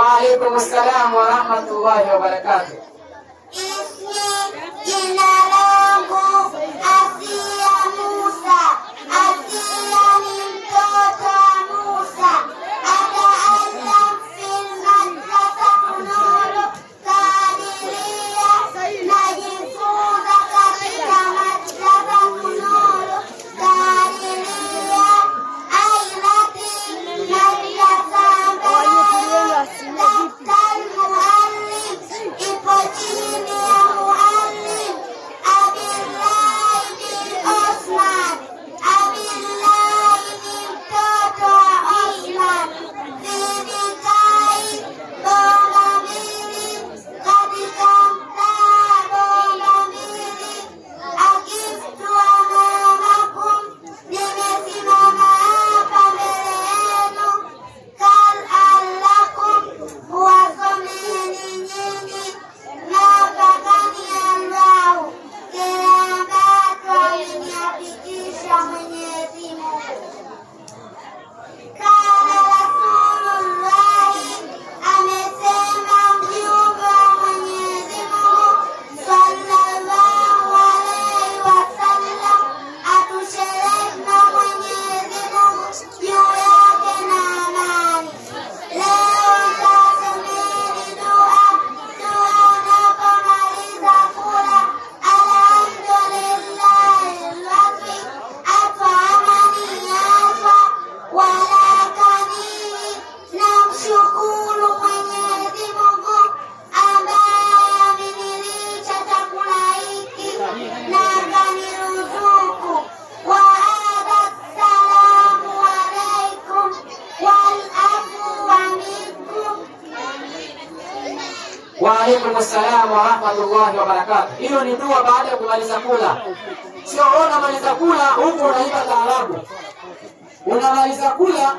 Wa alaikum assalam wa rahmatullahi wa barakatuh. Jina langu Asia Musa. Asia ni mtoto wa Musa. Ataallam fil madrasa Nuru Kadiria. Najifunza katika madrasa Nuru Kadiria. Ailati madrasa ambayo daftari muallim ipo chini ya muallim Abillahi bin Osman. Abillahi ni mtoto wa Osman. Vidikai bomba mbili katika mtaa bomba mbili. Akiftu amamakum, nimesimama hapa mbele yenu. Kal allakum, huwasomeni nyinyi. Napakani Allahu, kile ambacho ameniafikisha Mwenyezi Mungu. Kana Rasulullahi, amesema mjumbe wa Mwenyezi Mungu sallallahu alaihi wasallam, atushereheshe na Mwenyezi Mungu juu yake na amani. Leo tasomeni dua unapomaliza kula. Alhamdulillahi alladhi at'amani hadha wala kanini. Namshukuru Mwenyezi Mungu ambaye amenilisha chakula hiki na akaniruzuku. Wa hadha assalamu alaikum wal afwa minkum. Wa alaikum assalam wa rahmatullahi wa barakatuh. Hiyo ni dua baada ya kumaliza kula. Sio unamaliza kula huku unaimba taarabu. Unamaliza kula